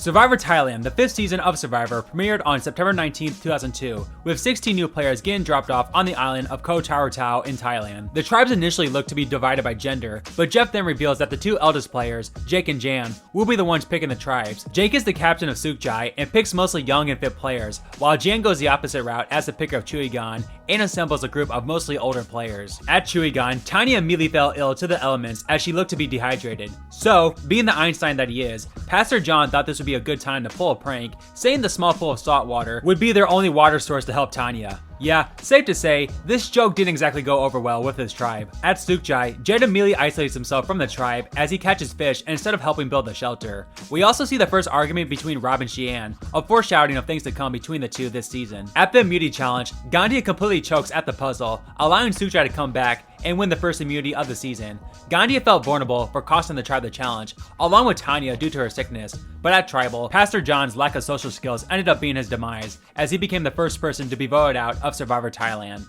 Survivor Thailand, the 5th season of Survivor, premiered on September 19, 2002, with 16 new players getting dropped off on the island of Koh Taro Tau in Thailand. The tribes initially looked to be divided by gender, but Jeff then reveals that the two eldest players, Jake and Jan, will be the ones picking the tribes. Jake is the captain of Sook Jai and picks mostly young and fit players, while Jan goes the opposite route as the picker of Chuigan and assembles a group of mostly older players. At Chuigan, Tanya immediately fell ill to the elements as she looked to be dehydrated. So, being the Einstein that he is, Pastor John thought this would be a good time to pull a prank, saying the small pool of salt water would be their only water source to help Tanya. Yeah, safe to say, this joke didn't exactly go over well with his tribe. At Sook Jai, Jed immediately isolates himself from the tribe as he catches fish instead of helping build the shelter. We also see the first argument between Robb and Xian, a foreshadowing of things to come between the two this season. At the immunity challenge, Gandia completely chokes at the puzzle, allowing Sook Jai to come back and win the first immunity of the season. Gandia felt vulnerable for costing the tribe the challenge, along with Tanya due to her sickness. But at Tribal, Pastor John's lack of social skills ended up being his demise, as he became the first person to be voted out of Survivor Thailand.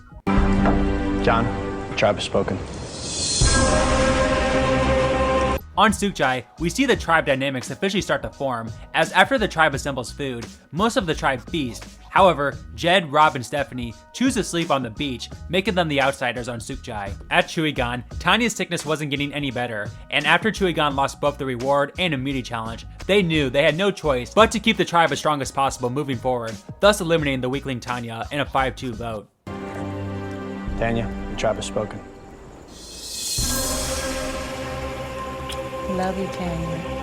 John, the tribe has spoken. On Sook Jai, we see the tribe dynamics officially start to form, as after the tribe assembles food, most of the tribe feast. However, Jed, Robb, and Stephanie choose to sleep on the beach, making them the outsiders on Sook Jai. At Chuigan, Tanya's sickness wasn't getting any better, and after Chuigan lost both the reward and immunity challenge, they knew they had no choice but to keep the tribe as strong as possible moving forward, thus eliminating the weakling Tanya in a 5-2 vote. Tanya, the tribe has spoken. Love you, Tanya.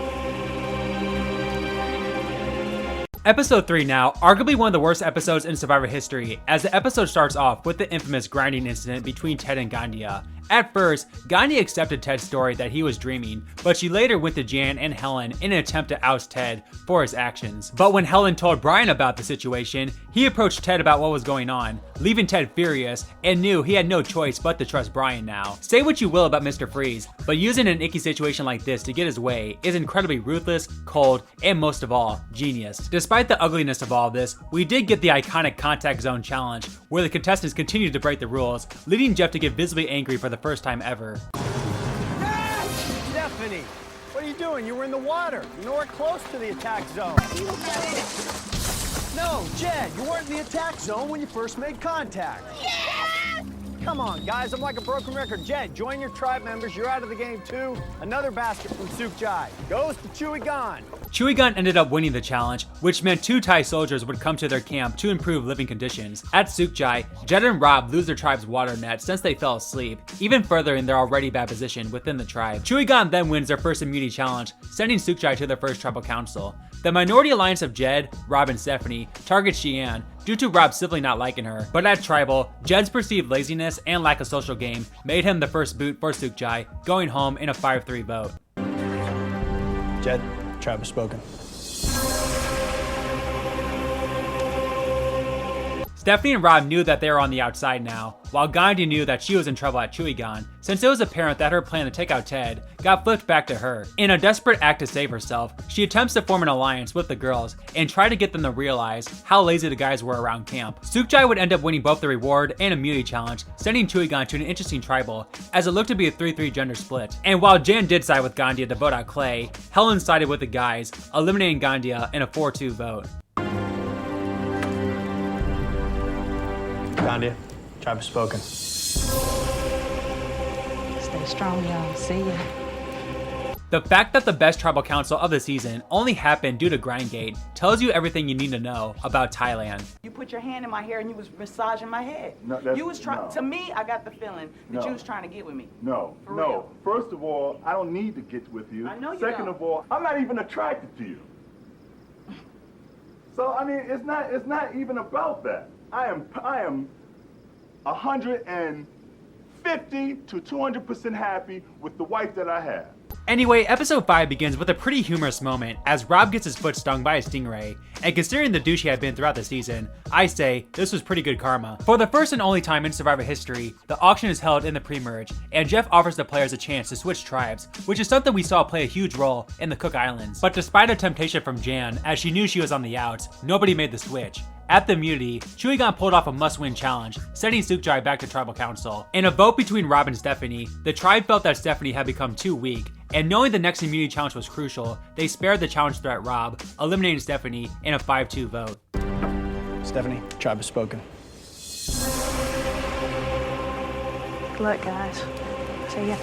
Episode 3 now, arguably one of the worst episodes in Survivor history, as the episode starts off with the infamous grinding incident between Ted and Gandia. At first, Gandia accepted Ted's story that he was dreaming, but she later went to Jan and Helen in an attempt to oust Ted for his actions. But when Helen told Brian about the situation, he approached Ted about what was going on, leaving Ted furious and knew he had no choice but to trust Brian now. Say what you will about Mr. Freeze, but using an icky situation like this to get his way is incredibly ruthless, cold, and most of all, genius. Despite the ugliness of all of this, we did get the iconic contact zone challenge, where the contestants continued to break the rules, leading Jeff to get visibly angry for the first time ever. Stephanie, what are you doing? You were in the water. You weren't close to the attack zone. No, Jed, you weren't in the attack zone when you first made contact. Yes! Come on, guys, I'm like a broken record. Jed, join your tribe members. You're out of the game, too. Another basket from Sook Jai. Goes to Chuigan. Chuigan ended up winning the challenge, which meant 2 Thai soldiers would come to their camp to improve living conditions. At Sook Jai, Jed and Robb lose their tribe's water net since they fell asleep, even furthering their already bad position within the tribe. Chuigan then wins their first immunity challenge, sending Sook Jai to their first tribal council. The minority alliance of Jed, Robb, and Stephanie targets Xian due to Robb simply not liking her. But at Tribal, Jed's perceived laziness and lack of social game made him the first boot for Sook Jai, going home in a 5-3 vote. Jed, the tribe has spoken. Stephanie and Robb knew that they were on the outside now, while Gandhi knew that she was in trouble at Chuigan, since it was apparent that her plan to take out Ted got flipped back to her. In a desperate act to save herself, she attempts to form an alliance with the girls and try to get them to realize how lazy the guys were around camp. Sook Jai would end up winning both the reward and immunity challenge, sending Chuigan to an interesting tribal, as it looked to be a 3-3 gender split. And while Jan did side with Gandia to vote out Clay, Helen sided with the guys, eliminating Gandia in a 4-2 vote. Gandia, tribe has spoken. Stay strong, y'all. See ya. The fact that the best tribal council of the season only happened due to Grindgate tells you everything you need to know about Thailand. You put your hand in my hair and you was massaging my head. No, you was trying. no. To me, I got the feeling that No. you was trying to get with me. No, For no. real. First of all, I don't need to get with you. I know you Second don't. of all, I'm not even attracted to you. So I mean, it's not even about that. I am 150 to 200% happy with the wife that I have. Anyway, episode 5 begins with a pretty humorous moment as Robb gets his foot stung by a stingray, and considering the douche he had been throughout the season, I say this was pretty good karma. For the first and only time in Survivor history, the auction is held in the pre-merge, and Jeff offers the players a chance to switch tribes, which is something we saw play a huge role in the Cook Islands. But despite a temptation from Jan, as she knew she was on the outs, nobody made the switch. At the immunity, Chuigan pulled off a must-win challenge, sending Sook Jai back to Tribal Council. In a vote between Robb and Stephanie, the tribe felt that Stephanie had become too weak, and knowing the next immunity challenge was crucial, they spared the challenge threat Robb, eliminating Stephanie in a 5-2 vote. Stephanie, tribe has spoken. Good luck, guys. See ya.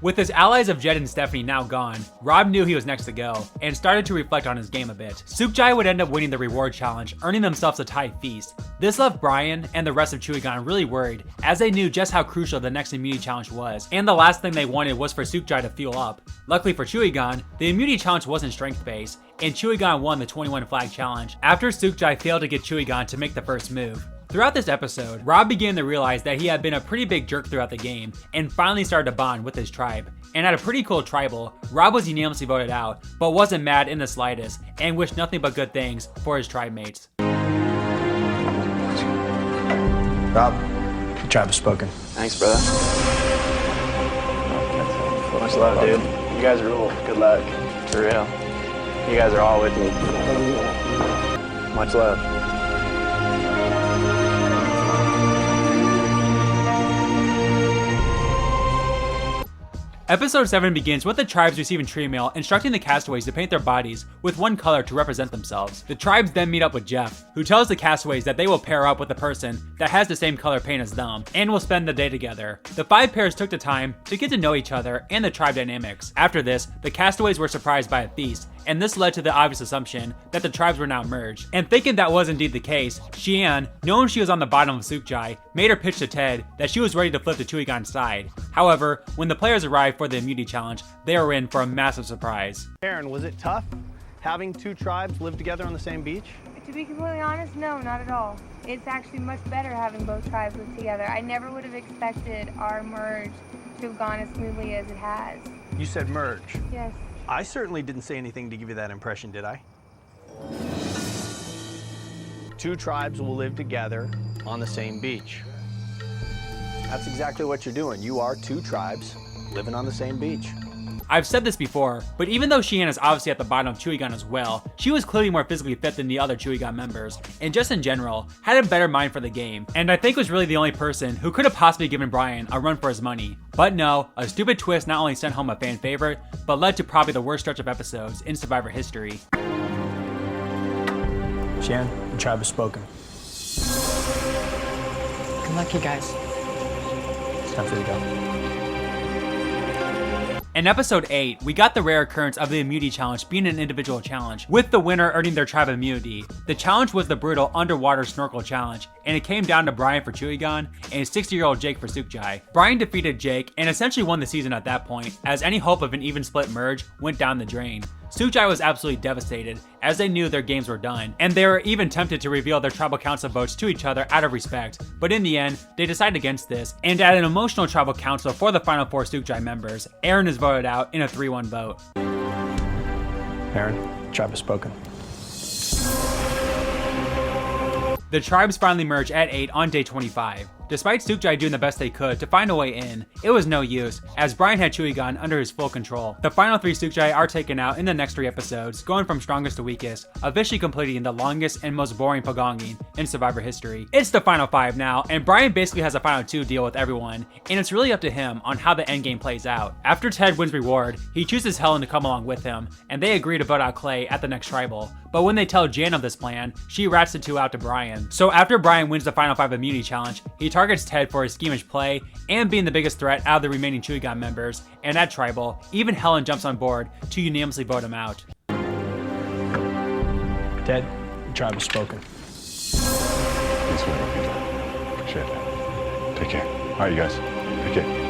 With his allies of Jed and Stephanie now gone, Robb knew he was next to go, and started to reflect on his game a bit. Sook Jai would end up winning the reward challenge, earning themselves a Thai feast. This left Brian and the rest of Chewigan really worried, as they knew just how crucial the next immunity challenge was, and the last thing they wanted was for Sook Jai to fuel up. Luckily for Chewigan, the immunity challenge wasn't strength-based, and Chewigan won the 21 flag challenge, after Sook Jai failed to get Chewigan to make the first move. Throughout this episode, Robb began to realize that he had been a pretty big jerk throughout the game, and finally started to bond with his tribe. And at a pretty cool tribal, Robb was unanimously voted out, but wasn't mad in the slightest, and wished nothing but good things for his tribe mates. Robb, the tribe has spoken. Thanks, brother. Much love, dude. You guys rule. Good luck. For real. You guys are all with me. Much love. Episode 7 begins with the tribes receiving tree mail instructing the castaways to paint their bodies with one color to represent themselves. The tribes then meet up with Jeff, who tells the castaways that they will pair up with a person that has the same color paint as them, and will spend the day together. The 5 pairs took the time to get to know each other and the tribe dynamics. After this, the castaways were surprised by a feast, and this led to the obvious assumption that the tribes were now merged. And thinking that was indeed the case, Xian, knowing she was on the bottom of Sook Jai, made her pitch to Ted that she was ready to flip to Chewigan's side. However, when the players arrived for the immunity challenge, they were in for a massive surprise. Aaron, was it tough having 2 tribes live together on the same beach? To be completely honest, no, not at all. It's actually much better having both tribes live together. I never would have expected our merge to have gone as smoothly as it has. You said merge. Yes. I certainly didn't say anything to give you that impression, did I? 2 tribes will live together on the same beach. That's exactly what you're doing. You are 2 tribes living on the same beach. I've said this before, but even though Xian is obviously at the bottom of Chewigan as well, she was clearly more physically fit than the other Chewigan members, and just in general, had a better mind for the game, and I think was really the only person who could have possibly given Brian a run for his money. But no, a stupid twist not only sent home a fan favorite, but led to probably the worst stretch of episodes in Survivor history. Shan, the tribe has spoken. Good luck, you guys. It's time for you to go. In episode 8, we got the rare occurrence of the immunity challenge being an individual challenge, with the winner earning their tribe immunity. The challenge was the brutal underwater snorkel challenge, and it came down to Brian for Chewigan and 60-year-old Jake for Sook Jai. Brian defeated Jake and essentially won the season at that point, as any hope of an even split merge went down the drain. Sook Jai was absolutely devastated, as they knew their games were done, and they were even tempted to reveal their tribal council votes to each other out of respect, but in the end, they decided against this, and at an emotional tribal council for the final 4 Sook Jai members, Aaron is voted out in a 3-1 vote. Aaron, the tribe has spoken. The tribes finally merge at 8 on day 25. Despite Sook Jai doing the best they could to find a way in, it was no use, as Brian had Chewigan under his full control. The final 3 Sook Jai are taken out in the next 3 episodes, going from strongest to weakest, officially completing the longest and most boring pagonging in Survivor history. It's the final 5 now, and Brian basically has a final 2 deal with everyone, and it's really up to him on how the endgame plays out. After Ted wins reward, he chooses Helen to come along with him, and they agree to vote out Clay at the next tribal. But when they tell Jan of this plan, she rats the 2 out to Brian. So after Brian wins the final 5 immunity challenge, he targets Ted for his schemish play and being the biggest threat out of the remaining Chewigan members, and at tribal, even Helen jumps on board to unanimously vote him out. Ted, the tribe has spoken. Thanks for everything. Appreciate it. Take care. All right, you guys. Take care.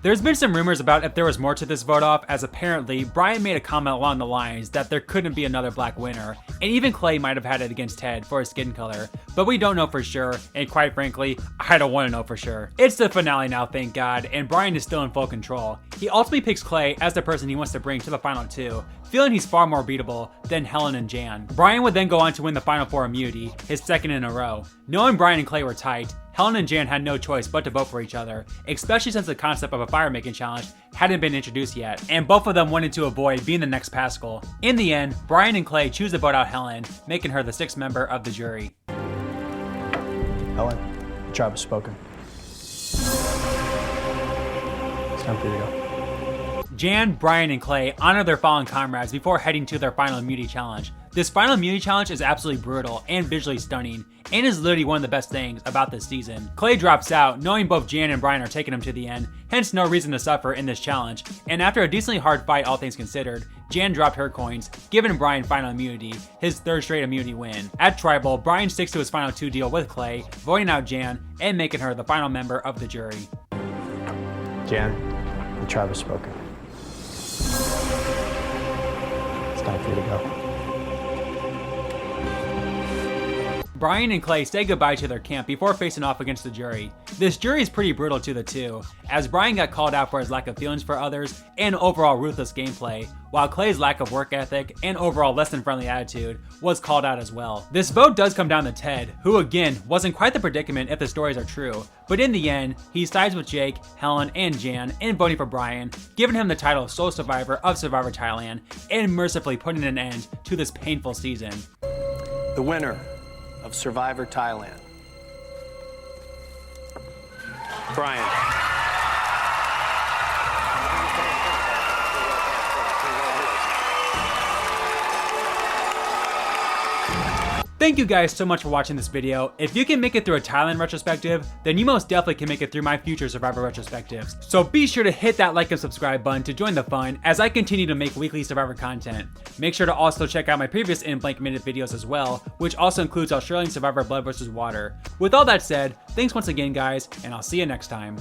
There's been some rumors about if there was more to this vote off, as apparently Brian made a comment along the lines that there couldn't be another black winner, and even Clay might have had it against Ted for his skin color, but we don't know for sure, and quite frankly, I don't want to know for sure. It's the finale now, thank God, and Brian is still in full control. He ultimately picks Clay as the person he wants to bring to the final 2, feeling he's far more beatable than Helen and Jan. Brian would then go on to win the final 4 immunity, his 2nd in a row. Knowing Brian and Clay were tight, Helen and Jan had no choice but to vote for each other, especially since the concept of a fire-making challenge hadn't been introduced yet, and both of them wanted to avoid being the next Pascal. In the end, Brian and Clay choose to vote out Helen, making her the 6th member of the jury. Helen, the tribe has spoken. It's time for you to go. Jan, Brian, and Clay honor their fallen comrades before heading to their final immunity challenge. This final immunity challenge is absolutely brutal and visually stunning, and is literally one of the best things about this season. Clay drops out, knowing both Jan and Brian are taking him to the end, hence no reason to suffer in this challenge, and after a decently hard fight all things considered, Jan dropped her coins, giving Brian final immunity, his third straight immunity win. At Tribal, Brian sticks to his final 2 deal with Clay, voting out Jan, and making her the final member of the jury. Jan, the tribe has spoken. It's time for you to go. Brian and Clay say goodbye to their camp before facing off against the jury. This jury is pretty brutal to the two, as Brian got called out for his lack of feelings for others and overall ruthless gameplay, while Clay's lack of work ethic and overall less than friendly attitude was called out as well. This vote does come down to Ted, who again wasn't quite the predicament if the stories are true, but in the end, he sides with Jake, Helen, and Jan in voting for Brian, giving him the title of sole survivor of Survivor Thailand, and mercifully putting an end to this painful season. The winner of Survivor Thailand, Brian. Thank you guys so much for watching this video. If you can make it through a Thailand retrospective, then you most definitely can make it through my future Survivor retrospectives. So be sure to hit that like and subscribe button to join the fun as I continue to make weekly Survivor content. Make sure to also check out my previous In Blank Minute videos as well, which also includes Australian Survivor Blood vs. Water. With all that said, thanks once again guys, and I'll see you next time.